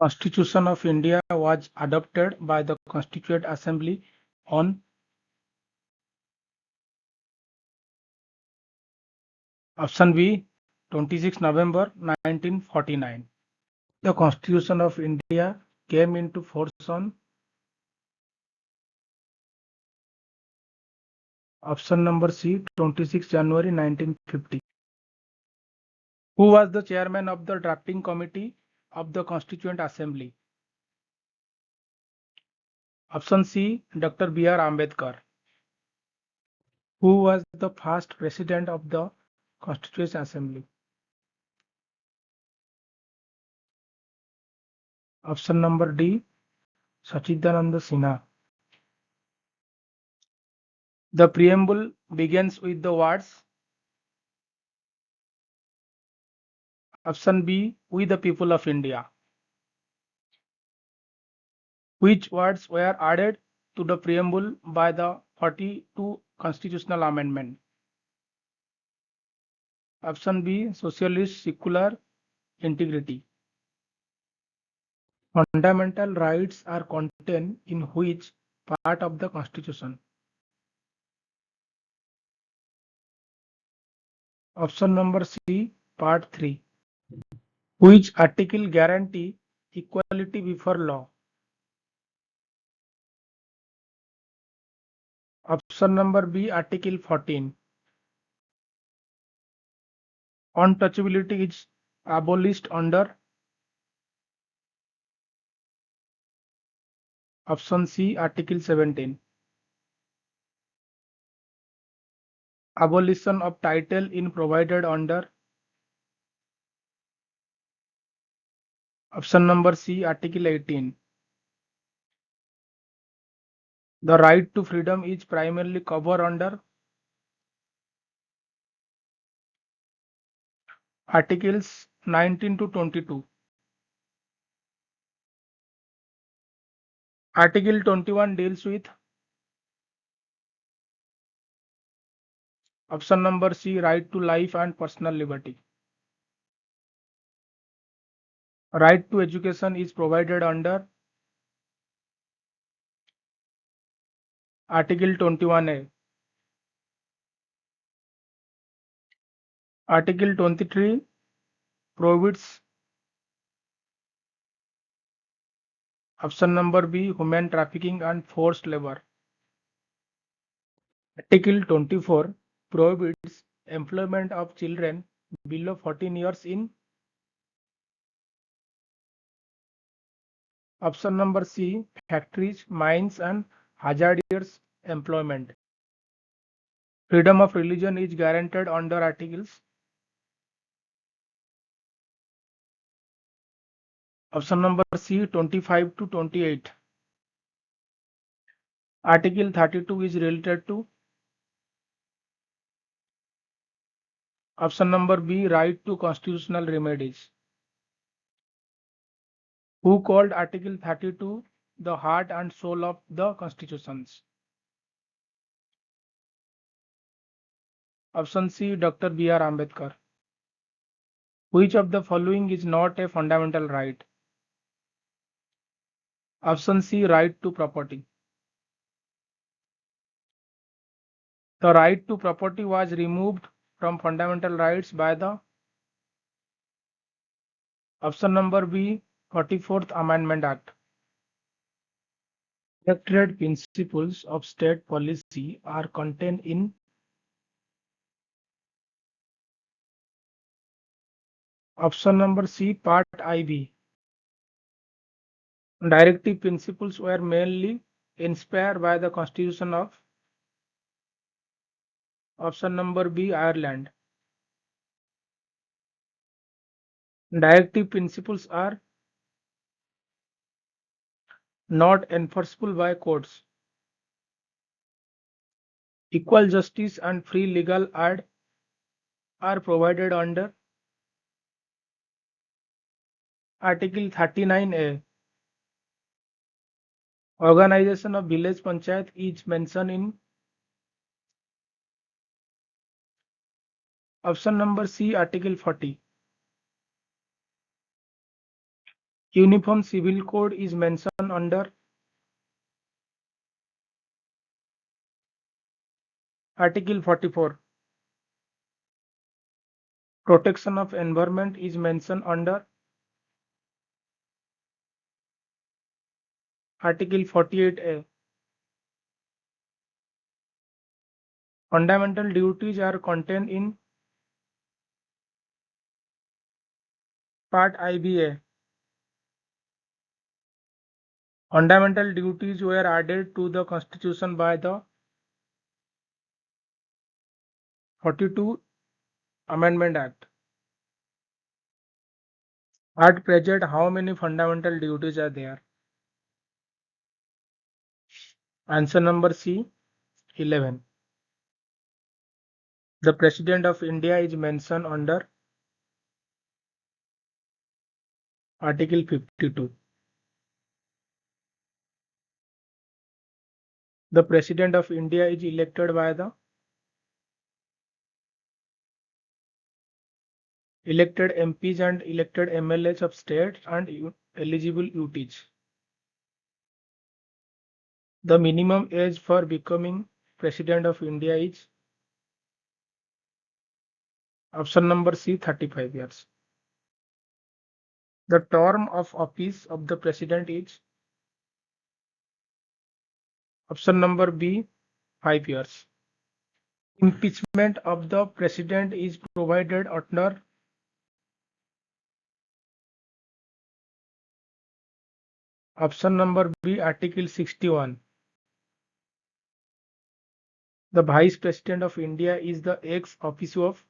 Constitution of India was adopted by the Constituent Assembly on option B, 26 November 1949. The Constitution of India came into force on option number C, 26 January 1950. Who was the chairman of the drafting committee of the Constituent Assembly? Option C, Dr. B.R. Ambedkar. Who was the first president of the Constituent Assembly? Option number D, Sachidananda Sinha. The preamble begins with the words option B, we the people of India. Which words were added to the preamble by the 42 constitutional amendment? Option B, socialist, secular, integrity. Fundamental rights are contained in which part of the Constitution? Option number C, Part 3. Which article guarantee equality before law? Option number B, Article 14. Untouchability is abolished under option C, Article 17. Abolition of title in provided under option number C, Article 18. The right to freedom is primarily covered under Articles 19 to 22. Article 21 deals with option number C, right to life and personal liberty. Right to education is provided under Article 21A. Article 23 prohibits option number B, human trafficking and forced labor. Article 24 prohibits employment of children below 14 years in option number C, factories, mines and hazardous employment. Freedom of religion is guaranteed under articles option number C, 25 to 28. Article 32 is related to option number B, right to constitutional remedies. Who called Article 32 the heart and soul of the constitutions? Option C, Dr. B.R. Ambedkar. Which of the following is not a fundamental right? Option C, right to property. The right to property was removed from fundamental rights by the option number B, 44th Amendment Act. Elected principles of state policy are contained in option number C, Part IV. Directive principles were mainly inspired by the Constitution of option number B, Ireland. Directive principles are not enforceable by courts. Equal justice and free legal aid are provided under Article 39A. Organization of village panchayat is mentioned in option number C, Article 40. Uniform Civil Code is mentioned under Article 44. Protection of environment is mentioned under Article 48A. Fundamental duties are contained in Part IBA. Fundamental duties were added to the Constitution by the 42 Amendment Act. At present, how many fundamental duties are there? Answer number C, 11. The President of India is mentioned under Article 52. The President of India is elected by the elected MPs and elected MLAs of states and eligible UTs. The minimum age for becoming President of India is option number C, 35 years. The term of office of the President is option number B, 5 years. Impeachment of the President is provided under option number B, Article 61. The Vice President of India is the ex officio of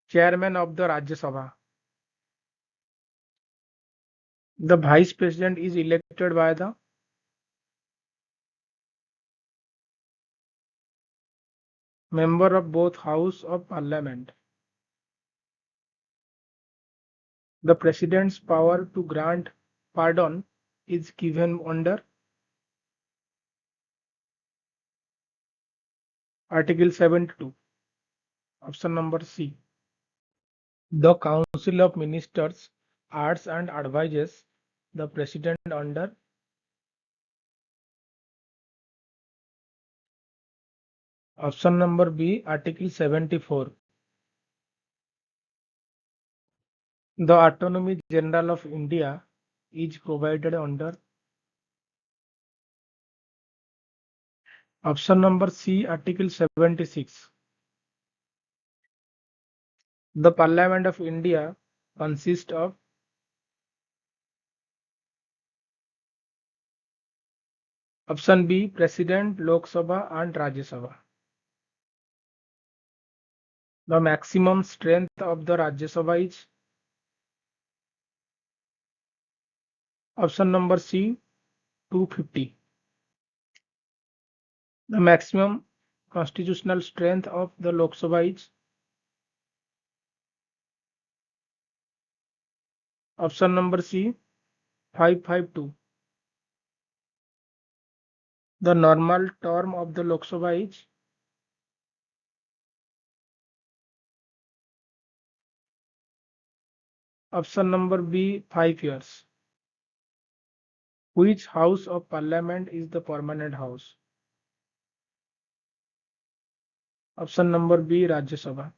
Chairman of the Rajya Sabha. The Vice President is elected by the member of both House of Parliament. The President's power to grant pardon is given under Article 72. Option number C. The Council of Ministers acts and advises the President under option number B, Article 74. The Attorney General of India is provided under option number C, Article 76. The Parliament of India consists of option B, President, Lok Sabha and Rajya Sabha. The maximum strength of the Rajya Sabha is option number C, 250. The maximum constitutional strength of the Lok Sabha is option number C, 552. The normal term of the Lok Sabha is option number B, 5 years. Which House of Parliament is the permanent house? Option number B, Rajya Sabha.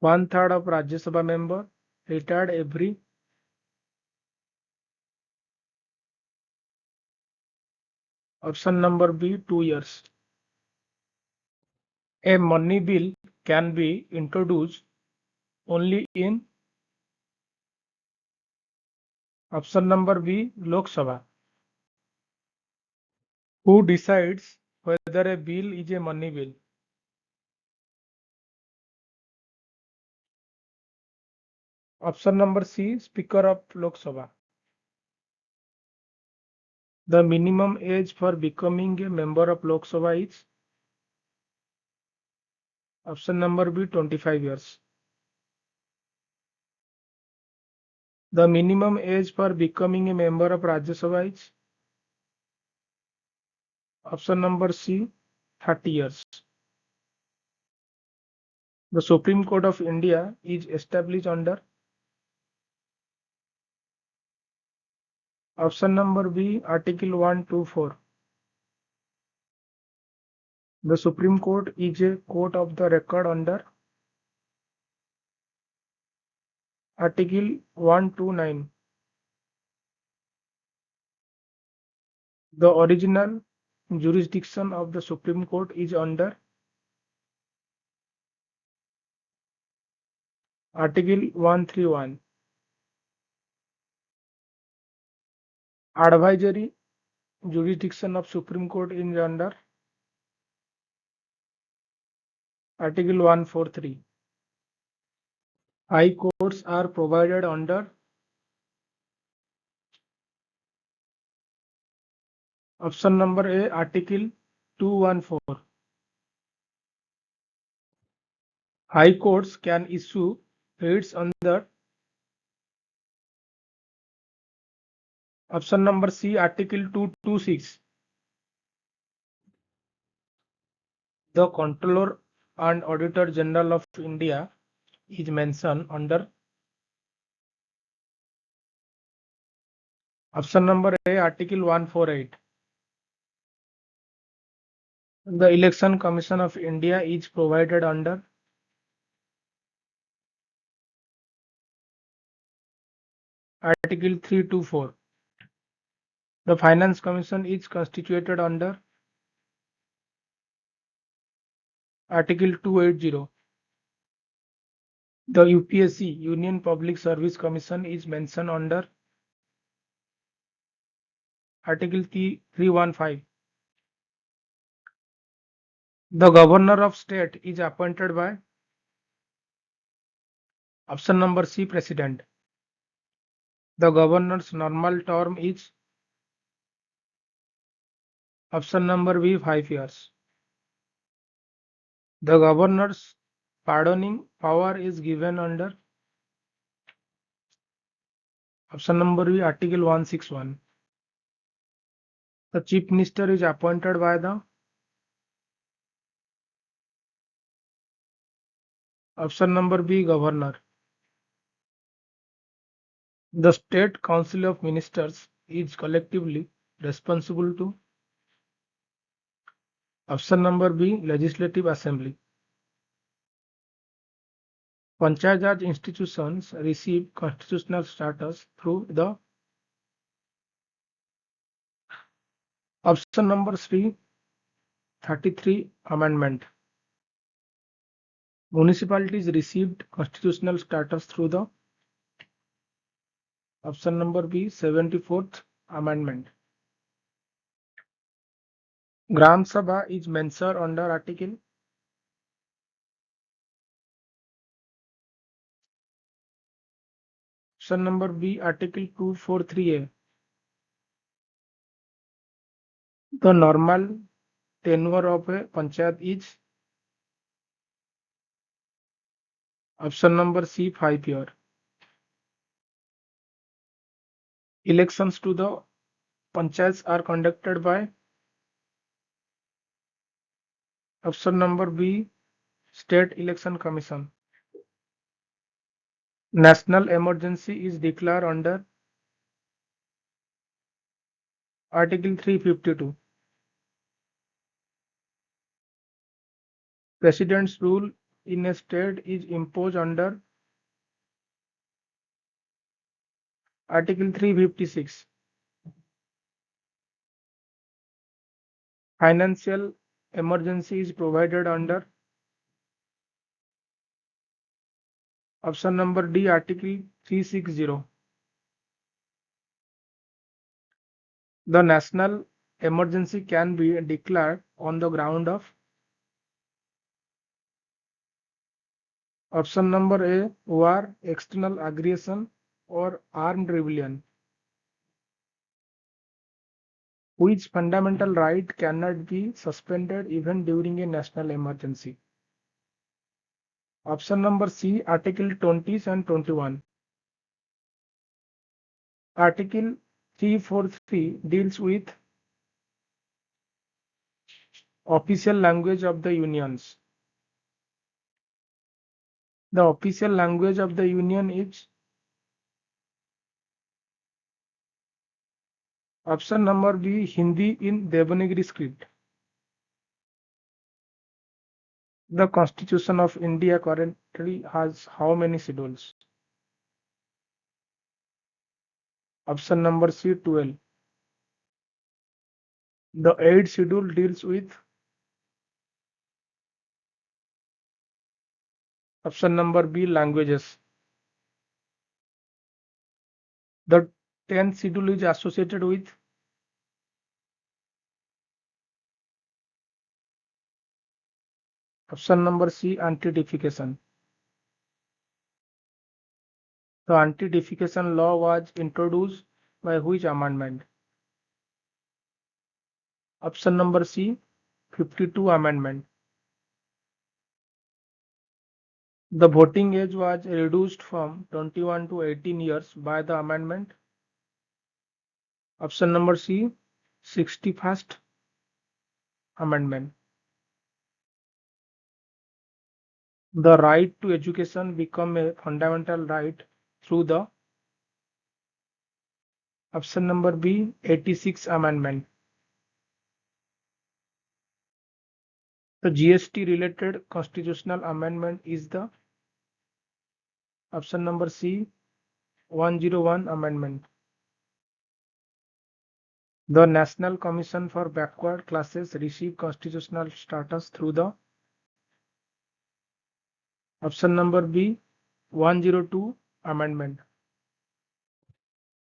1/3 of Rajya Sabha member retired every option number B, 2 years. A money bill can be introduced only in option number B, Lok Sabha. Who decides whether a bill is a money bill? Option number C, Speaker of Lok Sabha. The minimum age for becoming a member of Lok Sabha is option number B, 25 years. The minimum age for becoming a member of Rajya Sabha is option number C, 30 years. The Supreme Court of India is established under option number B, Article 124. The Supreme Court is a court of the record under Article 129. The original jurisdiction of the Supreme Court is under Article 131. Advisory jurisdiction of Supreme Court is under Article 143. High courts are provided under option number A, Article 214. High courts can issue writs under option number C, Article 226. The Comptroller and Auditor General of India is mentioned under option number A, Article 148. The Election Commission of India is provided under Article 324. The Finance Commission is constituted under Article 280. The UPSC, Union Public Service Commission, is mentioned under Article 315. The Governor of State is appointed by option number C, President. The Governor's normal term is option number B, 5 years. The Governor's pardoning power is given under option number B, Article 161. The Chief Minister is appointed by the option number B, Governor. The State Council of Ministers is collectively responsible to option number B, Legislative Assembly. Panchayat Raj institutions receive constitutional status through the option number C, 33 amendment. Municipalities received constitutional status through the option number B, 74th amendment. Gram Sabha is mentioned under Article option number B, Article 243A. The normal tenure of a panchayat is option number C, 5 years. Elections to the panchayats are conducted by option number B, State Election Commission. National emergency is declared under Article 352. President's rule in a state is imposed under Article 356. Financial emergency is provided under option number D, Article 360. The national emergency can be declared on the ground of option number A, war, external aggression, or armed rebellion. Which fundamental right cannot be suspended even during a national emergency? Option number C, Article 20 and 21. Article 343 deals with official language of the unions. The official language of the Union is option number B, Hindi in Devanagari script. The Constitution of India currently has how many schedules? Option number C, 12. The 8th schedule deals with option number B, languages. The 10th schedule is associated with option number C, anti-defecation. The anti-defecation law was introduced by which amendment? Option number C, 52 amendment. The voting age was reduced from 21 to 18 years by the amendment. Option number C, 61st amendment. The right to education become a fundamental right through the option number B, 86th amendment. The GST related constitutional amendment is the option number C, 101 amendment. The National Commission for Backward Classes received constitutional status through the option number B, 102 amendment.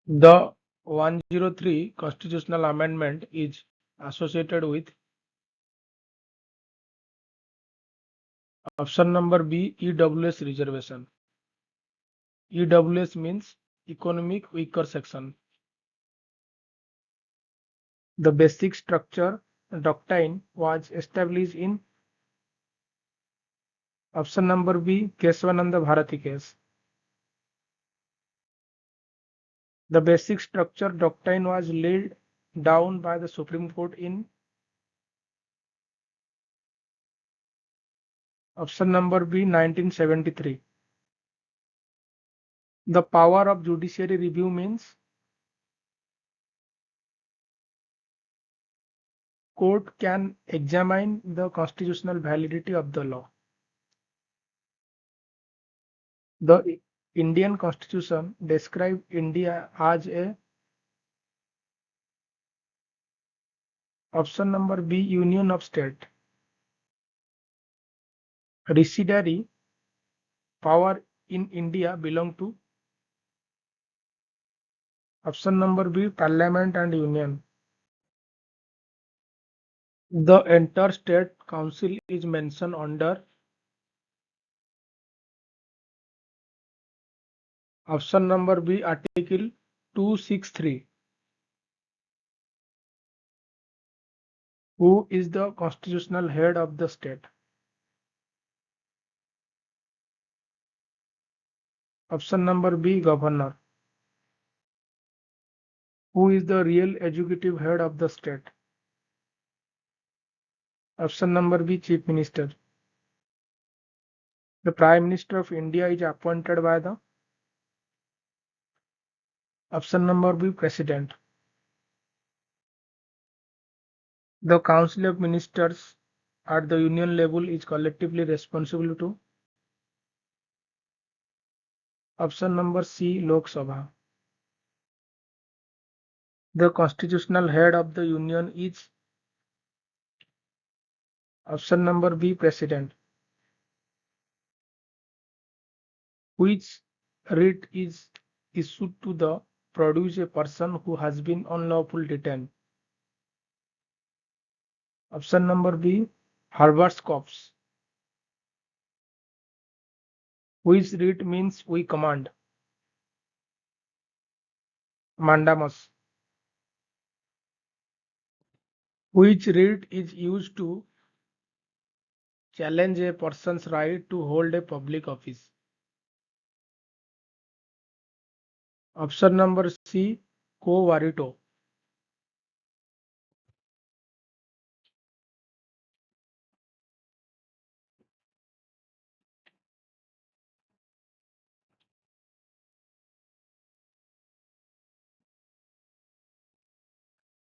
The 103 constitutional amendment is associated with option number B, EWS reservation. EWS means economic weaker section. The basic structure doctrine was established in option number B, Keshavananda Bharati case. The basic structure doctrine was laid down by the Supreme Court in option number B, 1973. The power of judiciary review means court can examine the constitutional validity of the law. The Indian Constitution describes India as a option number B, union of state. Residuary power in India belong to option number B, parliament and union. The entire state council is mentioned under option number B, article 263. Who is the constitutional head of the state? Option number B, governor. Who is the real executive head of the state? Option number B, chief minister. The prime minister of India is appointed by the option number B, president. The council of ministers at the union level is collectively responsible to option number C, Lok Sabha. The constitutional head of the union is option number B, president. Which writ is issued to the produce a person who has been unlawfully detained? Option number B, habeas corpus. Which writ means we command? Mandamus. Which writ is used to challenge a person's right to hold a public office? Option number C, quo warranto.